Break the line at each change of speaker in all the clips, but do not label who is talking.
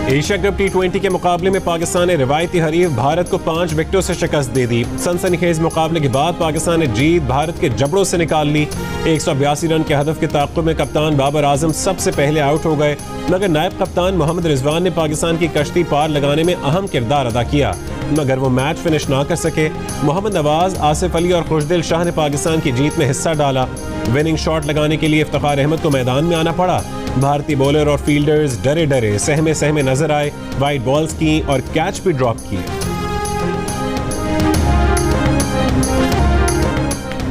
Asia cup T20 के मुकाबले में पाकिस्तान ने रिवायती हरीफ भारत को 5 विकेटों से शिकस्त दे दी। सनसनीखेज मुकाबले के बाद पाकिस्तान ने जीत भारत के जबड़ों से निकाल ली। 182 रन के हदफ के ताक़ुब में कप्तान बाबर आजम सबसे पहले आउट हो गए, मगर नायब कप्तान मोहम्मद रिजवान ने पाकिस्तान की कश्ती पार लगाने में अहम किरदार अदा किया, मगर वो मैच फिनिश ना कर सके। मोहम्मद नवाज, आसिफ अली और खुशदिल शाह ने पाकिस्तान की जीत में हिस्सा डाला। विनिंग शॉट लगाने के लिए इफ्तिखार अहमद को मैदान में आना पड़ा। भारतीय बॉलर और फील्डर्स डरे डरे सहमे सहमे नजर आए, वाइड बॉल्स की और कैच भी ड्रॉप किए।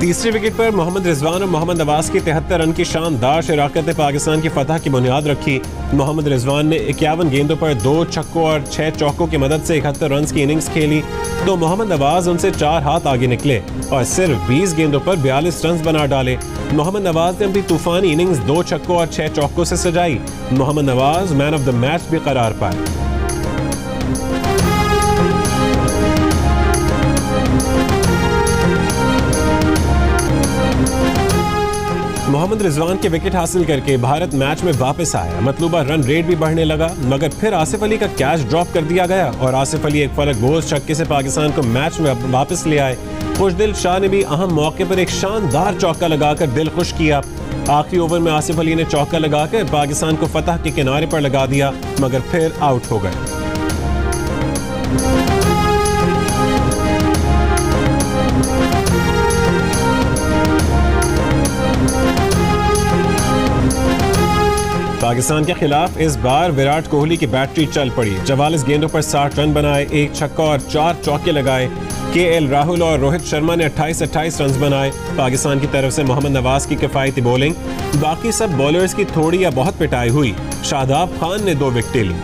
तीसरी विकेट पर मोहम्मद रिजवान और मोहम्मद नवाज की 73 रन की शानदार शराकत ने पाकिस्तान की फतह की बुनियाद रखी। मोहम्मद रिजवान ने 51 गेंदों पर 2 छक्कों और 6 चौकों की मदद से 71 रन की इनिंग्स खेली, तो मोहम्मद नवाज उनसे 4 हाथ आगे निकले और सिर्फ 20 गेंदों पर 42 रन बना डाले। मोहम्मद नवाज ने अपनी तूफानी इनिंग्स 2 छक्कों और 6 चौकों से सजाई। Mohammad Nawaz man of the match भी करार पाए। मोहम्मद रिजवान के विकेट हासिल करके भारत मैच में वापस आया। मतलूबा रन रेट भी बढ़ने लगा, मगर फिर आसिफ अली का कैच ड्रॉप कर दिया गया और आसिफ अली एक फलक बोझ छक्के से पाकिस्तान को मैच में वापस ले आए। खुशदिल शाह ने भी अहम मौके पर एक शानदार चौका लगाकर दिल खुश किया। आखिरी ओवर में आसिफ अली ने चौका लगाकर पाकिस्तान को फतह के किनारे पर लगा दिया, मगर फिर आउट हो गए। पाकिस्तान के खिलाफ इस बार विराट कोहली की बैटरी चल पड़ी। 44 गेंदों पर 60 रन बनाए, 1 छक्का और 4 चौके लगाए। KL राहुल और रोहित शर्मा ने 28 रन बनाए। पाकिस्तान की तरफ से मोहम्मद नवाज की किफायती बॉलिंग, बाकी सब बॉलर्स की थोड़ी या बहुत पिटाई हुई। शादाब खान ने 2 विकेटें ली।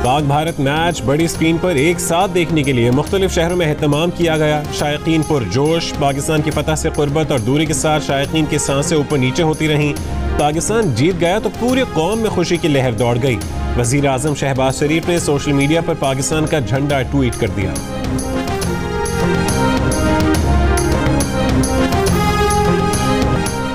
पाक भारत मैच बड़ी स्क्रीन पर एक साथ देखने के लिए मुख्तलिफ शहरों में एहतमाम किया गया। शायकीन पुरजोश, पाकिस्तान की फतह से कुर्बत और दूरी के साथ शायकीन की सांसें ऊपर नीचे होती रहीं। पाकिस्तान जीत गया तो पूरी कौम में खुशी की लहर दौड़ गई। वजीर आजम शहबाज शरीफ ने सोशल मीडिया पर पाकिस्तान का झंडा ट्वीट कर दिया।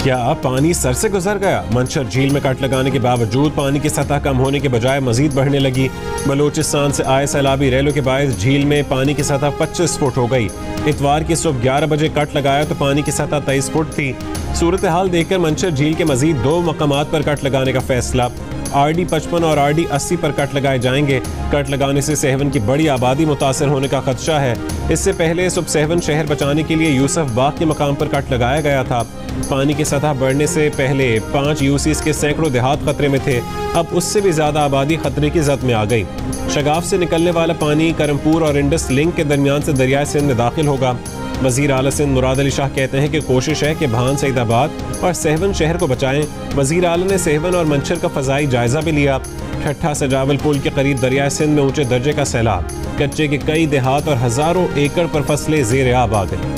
क्या पानी सर से गुजर गया? मंशर झील में कट लगाने के बावजूद पानी की सतह कम होने के बजाय मजीद बढ़ने लगी। बलूचिस्तान से आए सैलाबी रैलों के बायस झील में पानी की सतह 25 फुट हो गई। इतवार की सुबह 11 बजे कट लगाया तो पानी की सतह 23 फुट थी। सूरत हाल देखकर मंशर झील के मजीद 2 मकामात पर कट लगाने का फैसला। RD 55 और RD 80 पर कट लगाए जाएंगे। कट लगाने से सहवन की बड़ी आबादी मुतासर होने का खदशा है। इससे पहले सुबह सहवन शहर बचाने के लिए यूसुफ बाग के मकाम पर कट लगाया गया था। पानी की सतह बढ़ने से पहले 5 UCs के सैकड़ों देहात खतरे में थे, अब उससे भी ज्यादा आबादी खतरे की जद में आ गई। शगाफ से निकलने वाला पानी करमपुर और इंडस लिंक के दरमियान से दरियाए सिंध में दाखिल होगा। वजीर आला सिंध मुराद अली शाह कहते हैं कि कोशिश है कि भान, सईदाबाद और सहवन शहर को बचाएं। वजीर आला ने सहवन और मंशर का फजाई जायजा भी लिया। ठट्ठा सजावल पुल के करीब दरियाए सिंध में ऊंचे दर्जे का सैलाब, कच्चे के कई देहात और हजारों एकड़ पर फसलें ज़ेर आब आ गई।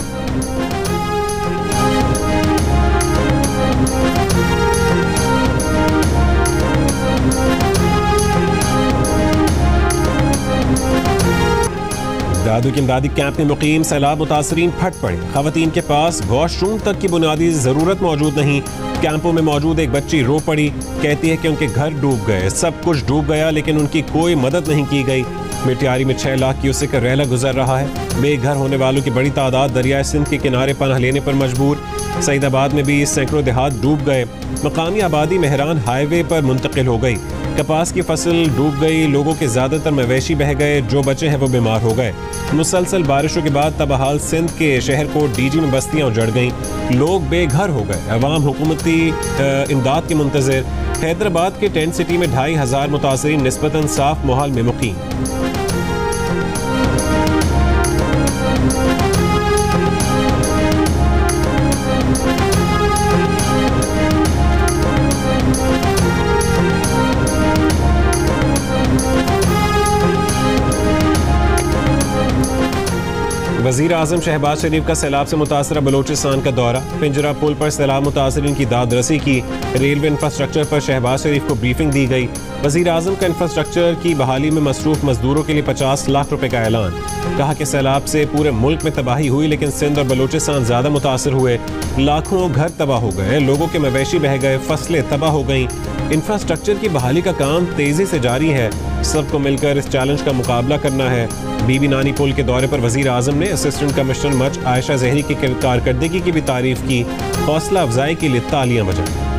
दादू की इमदादी कैंप में मुकीम सैलाब मुतासरीन फट पड़े। खवातीन के पास वॉशरूम तक की बुनियादी ज़रूरत मौजूद नहीं। कैंपों में मौजूद एक बच्ची रो पड़ी, कहती है कि उनके घर डूब गए, सब कुछ डूब गया, लेकिन उनकी कोई मदद नहीं की गई। मिटियारी में 6 लाख क्यूसेक का रैला गुजर रहा है। बेघर होने वालों की बड़ी तादाद दरियाए सिंध के किनारे पनाह लेने पर मजबूर। सईदाबाद में भी सैकड़ों देहात डूब गए। मकामी आबादी मेहरान हाईवे पर मुंतकिल हो गई। कपास की फसल डूब गई, लोगों के ज्यादातर मवेशी बह गए, जो बचे हैं वो बीमार हो गए। मुसलसल बारिशों के बाद तबाहाल सिंध के शहर को DG में बस्तियां उजड़ गईं। लोग बेघर हो गए। अवाम हुकूमती इमदाद के मुंतज़िर। हैदराबाद के टेंट सिटी में 2500 मुतासरीन निस्बतन साफ माहौल में मुकीम। वज़ीर आज़म शहबाज शरीफ का सैलाब से मुतासरा बलोचिस्तान का दौरा, पिंजरा पुल पर सैलाब मुतासरीन की दाद रसी की। रेलवे इंफ्रास्ट्रक्चर पर शहबाज शरीफ को ब्रीफिंग दी गई। वज़ीर आज़म का इंफ्रास्ट्रक्चर की बहाली में मसरूफ मजदूरों के लिए 50 लाख रुपए का ऐलान। कहा कि सैलाब से पूरे मुल्क में तबाही हुई, लेकिन सिंध और बलोचिस्तान ज्यादा मुतासर हुए। लाखों घर तबाह हो गए, लोगों के मवेशी बह गए, फसलें तबाह हो गईं। इंफ्रास्ट्रक्चर की बहाली का काम तेजी से जारी है। सबको मिलकर इस चैलेंज का मुकाबला करना है। बीबी नानी पुल के दौरे पर वज़ीर आज़म ने असिस्टेंट कमिश्नर मच आयशा जहरी की कारकर्दगी की भी तारीफ की। हौसला अफजाई के लिए तालियां बजाईं।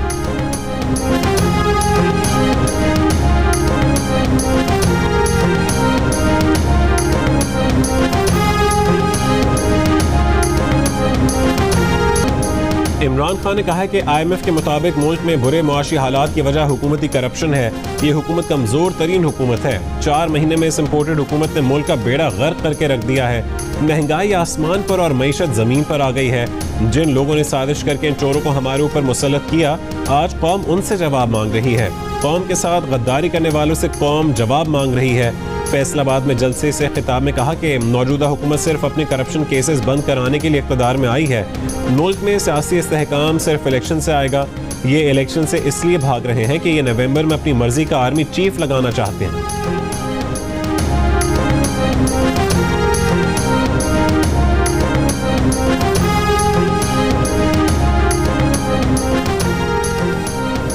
इमरान खान ने कहा है कि IMF के मुताबिक मुल्क में बुरे मुआशी हालात की वजह हुकूमती करप्शन है। ये हुकूमत कमजोर तरीन हुकूमत है। 4 महीने में इस इम्पोर्टेड हुकूमत ने मुल्क का बेड़ा गर्क करके रख दिया है। महंगाई आसमान पर और मईशत जमीन पर आ गई है। जिन लोगों ने साजिश करके इन चोरों को हमारे ऊपर मुसल्लत किया, आज कौम उनसे जवाब मांग रही है। कौम के साथ गद्दारी करने वालों से कौम जवाब मांग रही है। फैसलाबाद में जलसे से खिताब में कहा कि मौजूदा हुकूमत सिर्फ अपने करप्शन केसेस बंद कराने के लिए इक़्तिदार में आई है। मुल्क में सियासी इस्तेहकाम सिर्फ इलेक्शन से आएगा। ये इलेक्शन से इसलिए भाग रहे हैं कि ये नवंबर में अपनी मर्जी का आर्मी चीफ लगाना चाहते हैं।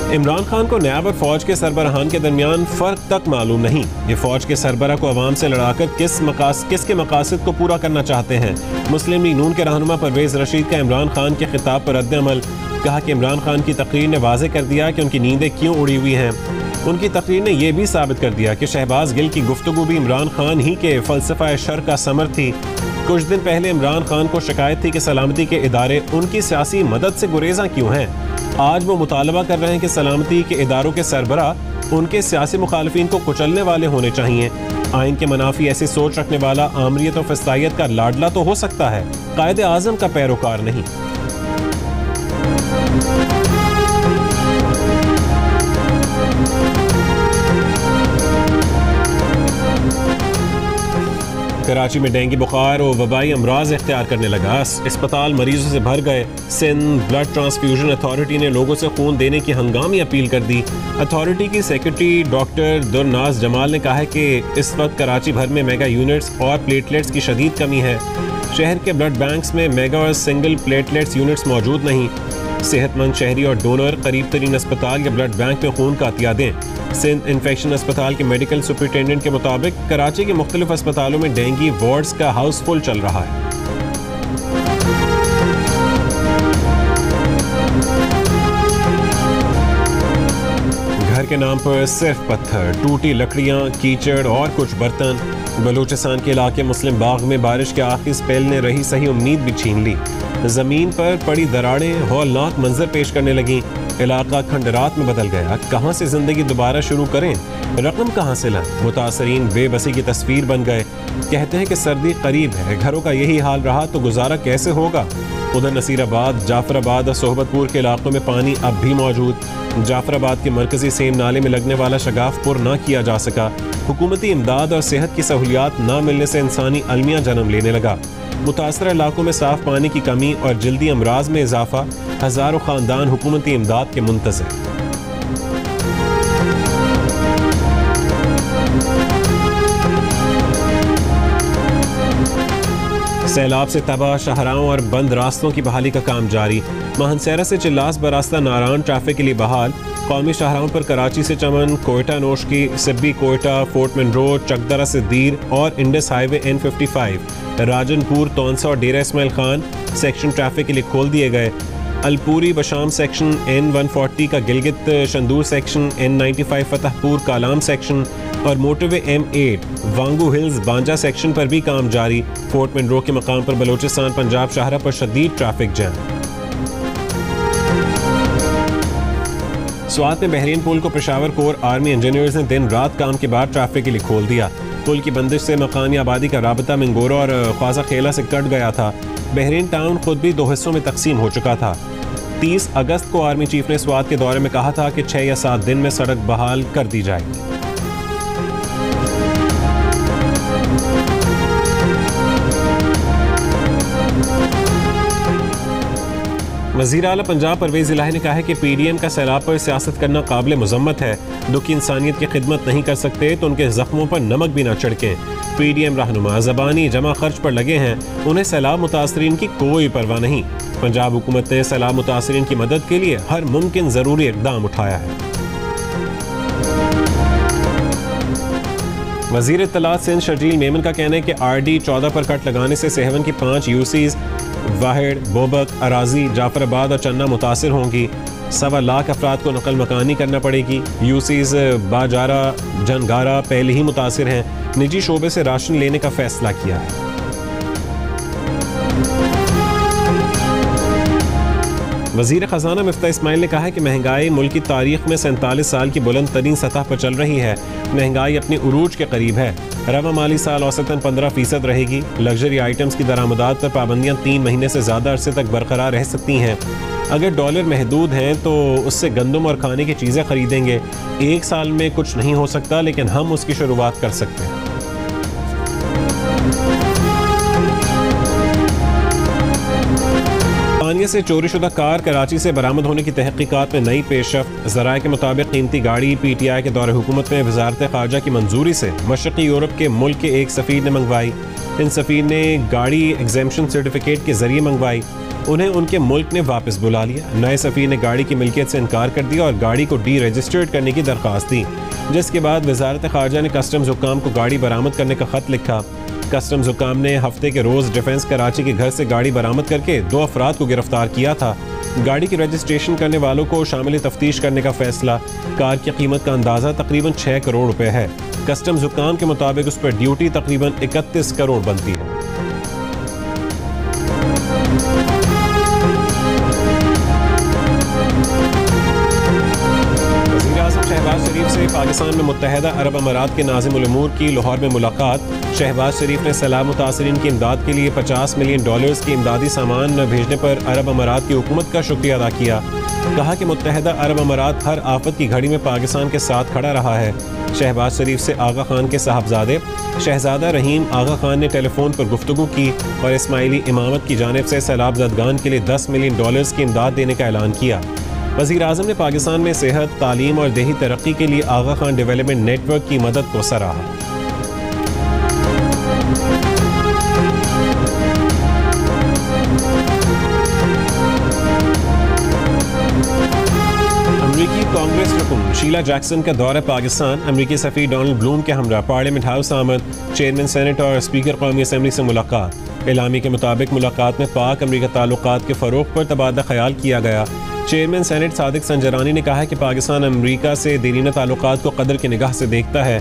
इमरान खान को नैब और फौज के सरबराहान के दरमियान फ़र्क तक मालूम नहीं। ये फौज के सरबरा को अवाम से लड़ाकर किसके मकासद को पूरा करना चाहते हैं। मुस्लिम लीग नून के रहनुमा परवेज़ रशीद का इमरान खान के खिताब पर रद्द-ए-अमल। कहा कि इमरान खान की तकरीर ने वाज़े कर दिया कि उनकी नींदें क्यों उड़ी हुई हैं। उनकी तकरीर ने यह भी साबित कर दिया कि शहबाज गिल की गुफ्तगू भी इमरान खान ही के फ़लसफ़ा शर का समर थी। कुछ दिन पहले इमरान खान को शिकायत थी कि सलामती के इदारे उनकी सियासी मदद से गुरेज़ा क्यों हैं। आज वो मुतालबा कर रहे हैं कि सलामती के इदारों के सरबरा उनके सियासी मुखालिफिन को कुचलने वाले होने चाहिए। आइन के मनाफी ऐसी सोच रखने वाला आमरीत और फस्तायत का लाडला तो हो सकता है, कायदे आज़म का पैरोकार नहीं। कराची में डेंगू बुखार और वबाई अमराज इख्तियार करने लगा। अस्पताल मरीजों से भर गए। सिंध ब्लड ट्रांसफ्यूजन अथॉरिटी ने लोगों से खून देने की हंगामी अपील कर दी। अथॉरिटी की सेक्रेटरी डॉक्टर दुरनाज जमाल ने कहा है कि इस वक्त कराची भर में मेगा यूनिट्स और प्लेटलेट्स की शदीद कमी है। शहर के ब्लड बैंक्स में मेगा और सिंगल प्लेटलेट्स यूनिट्स मौजूद नहीं। सेहतमंद शहरी और डोनर करीब तरीन अस्पताल या ब्लड बैंक में खून का अतिया दें। सिंध इन्फेक्शन अस्पताल के मेडिकल सुपरिटेंडेंट के मुताबिक कराची के मुख्तलिफ अस्पतालों में डेंगू वार्ड्स का हाउसफुल चल रहा है। घर के नाम पर सिर्फ पत्थर, टूटी लकड़ियां, कीचड़ और कुछ बर्तन। बलूचिस्तान के इलाके मुस्लिम बाग में बारिश के आखिरी स्पेल ने रही सही उम्मीद भी छीन ली। जमीन पर पड़ी दरारें हौलनाक मंजर पेश करने लगी। इलाका खंडरात में बदल गया। कहाँ से जिंदगी दोबारा शुरू करें, रकम कहाँ से लाएं। मुतासरीन बेबसी की तस्वीर बन गए। कहते हैं कि सर्दी करीब है, घरों का यही हाल रहा तो गुजारा कैसे होगा। उधर नसीराबाद, जाफराबाद और सोहबतपुर के इलाकों में पानी अब भी मौजूद। जाफराबाद के मरकजी सेम नाले में लगने वाला शगाफ पुर न किया जा सका। हुकूमती इमदाद और सेहत की सहूलियात न मिलने से इंसानी अलमिया जन्म लेने लगा। मुतासरा इलाकों में साफ पानी की कमी और जल्दी अमराज में इजाफा। हजारों खानदान हुकूमती इमदाद के मुंतज़िर। सैलाब से तबाह शाहराहों और बंद रास्तों की बहाली का काम जारी। मानसरा से चिल्लास बरास्ता नारायण ट्रैफिक के लिए बहाल। कौमी शाहराहों पर कराची से चमन, कोयटा नोशकी, सिब्बी कोयटा, फोर्ट मिन रोड, चकदरा से दीर और इंडस हाईवे N55, राजनपुर, तौनसा और डेरा इस्माइल खान सेक्शन ट्रैफिक के लिए खोल दिए गए। अलपूरी बशाम सेक्शन N140 का Gilgit Shandur section, N95 Fatehpur Kalam section और मोटरवे M8 वांगू हिल्स बांजा सेक्शन पर भी काम जारी। फोर्ट मिन रोड के मकाम पर बलोचिस्तान पंजाब शाहरा पर शदीद ट्रैफिक जैम। स्वात में बहरीन पुल को पेशावर कोर आर्मी इंजीनियर्स ने दिन रात काम के बाद ट्रैफिक के लिए खोल दिया। पुल की बंदिश से मकानी आबादी का राबता मिंगोरा और ख्वाजा खेला से कट गया था। बहरीन टाउन खुद भी 2 हिस्सों में तकसीम हो चुका था। 30 अगस्त को आर्मी चीफ ने स्वात के दौरे में कहा था कि 6 या 7 दिन में सड़क बहाल कर दी जाएगी। वज़ीर आला पंजाब परवेज़ इलाही ने कहा है कि PDM का सैलाब पर सियासत करना काबिल मज़म्मत है। दुखी इंसानियत की खिदमत नहीं कर सकते तो उनके ज़ख्मों पर नमक भी ना छिड़कें। PDM रहनुमा ज़बानी जमा खर्च पर लगे हैं, उन्हें सैलाब मुतासरीन की कोई परवाह नहीं। पंजाब हुकूमत ने सैलाब मुतासरीन की मदद के लिए हर मुमकिन ज़रूरी इक़दाम उठाया है। वज़ीर इत्तलात सिंध शर्जील मेमन का कहना है कि RD 14 पर कट लगाने से सेहवन की 5 UCs वाहिड, बोबक, अराजी, जाफराबाद और चन्ना मुतासिर होंगी। 1.25 लाख अफराद को नकल मकानी करना पड़ेगी। UCs बाजारा, जनगारा पहले ही मुतासिर हैं। निजी शोबे से राशन लेने का फैसला किया है। वज़ीर ख़जाना मिफ्ता इस्माइल ने कहा है कि महंगाई मुल्क की तारीख में 47 साल की बुलंद तरीन सतह पर चल रही है। महंगाई अपनी उरूज के करीब है। रवा माली साल औसतन 15% रहेगी। लग्जरी आइटम्स की दरामदात पर पाबंदियाँ 3 महीने से ज़्यादा अरसे तक बरकरार रह सकती हैं। अगर डॉलर महदूद हैं तो उससे गंदम और खाने की चीज़ें ख़रीदेंगे। 1 साल में कुछ नहीं हो सकता, लेकिन हम उसकी शुरुआत कर सकते हैं। बरतानिया से चोरीशुदा कार कराची से बरामद होने की तहकीकात में नई पेशरफ्त। ज़राए के मुताबिक कीमती गाड़ी PTI के दौरे हुकूमत में वजारत ख़ारजा की मंजूरी से मशरक़ी यूरोप के मुल्क के एक सफ़ीर ने मंगवाई। इन सफ़ीर ने गाड़ी एग्जेम्पशन सर्टिफिकेट के ज़रिए मंगवाई। उन्हें उनके मुल्क ने वापस बुला लिया। नए सफ़ीर ने गाड़ी की मिल्कियत से इनकार कर दिया और गाड़ी को डीरजिस्टर्ड करने की दरख्वास्त दी, जिसके बाद वजारत ख़ारजा ने कस्टम्स हुक्काम को गाड़ी बरामद करने का ख़त लिखा। कस्टम्स हुक्काम ने हफ्ते के रोज़ डिफेंस कराची के घर से गाड़ी बरामद करके 2 अफराद को गिरफ्तार किया था। गाड़ी की रजिस्ट्रेशन करने वालों को शामिल तफ्तीश करने का फैसला। कार की कीमत का अंदाज़ा तकरीबन 6 करोड़ रुपए है। कस्टम्स हुक्काम के मुताबिक उस पर ड्यूटी तकरीबन 31 करोड़ बनती है। शहबाज शरीफ से पाकिस्तान में मुत्तहदा अरब अमारात के नाज़िम उल उमूर की लाहौर में मुलाकात। शहबाज शरीफ ने सैलाब मुतासरीन की इमदाद के लिए $50 मिलियन की इमदादी सामान भेजने पर अरब अमारात की हुकूमत का शुक्रिया अदा किया। कहा कि मुत्तहदा अरब अमारात हर आफत की घड़ी में पाकिस्तान के साथ खड़ा रहा है। शहबाज शरीफ से आगा खान के साहबजादे शहजादा रहीम आगा खान ने टेलीफोन पर गुफ्तगू की और इस्माइली इमामत की जानिब से सैलाब ज़दगान के लिए $10 मिलियन की इमदाद देने का ऐलान किया। वज़ीर आज़म ने पाकिस्तान में सेहत, तालीम और देही तरक्की के लिए आगा खान डेवलपमेंट नेटवर्क की मदद को सराहा। अमरीकी कांग्रेस रुकन शीला जैक्सन का दौरा पाकिस्तान। अमरीकी सफ़ीर डोनाल्ड ब्लूम के हमरा पार्लियामेंट हाउस आमद। चेयरमैन सेनेट और स्पीकर कौमी असम्बली से मुलाकात। एलामी के मुताबिक मुलाकात में पाक अमरीका ताल्लुकात के फ़रोग़ पर तबादला ख्याल किया गया। चेयरमैन सेनेट सादिक संजरानी ने कहा है कि पाकिस्तान अमरीका से दीरीना ताल्लुकात को कदर की निगाह से देखता है।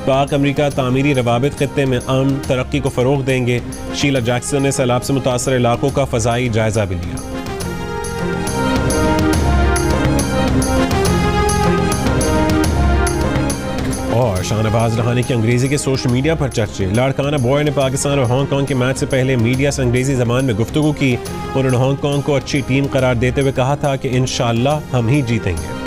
पाक अमरीका तामीरी रवाबित खित्ते में अमन तरक्की को फ़रोग़ देंगे। शीला जैक्सन ने सैलाब से मुतासर इलाकों का फ़ज़ाई जायज़ा भी लिया। और शाहनवाज रहानी की अंग्रेजी के सोशल मीडिया पर चर्चे। लाड़काना बॉय ने पाकिस्तान और हांगकांग के मैच से पहले मीडिया से अंग्रेजी ज़बान में गुफ्तगू की। उन्होंने हांगकांग को अच्छी टीम करार देते हुए कहा था कि इंशाअल्लाह हम ही जीतेंगे।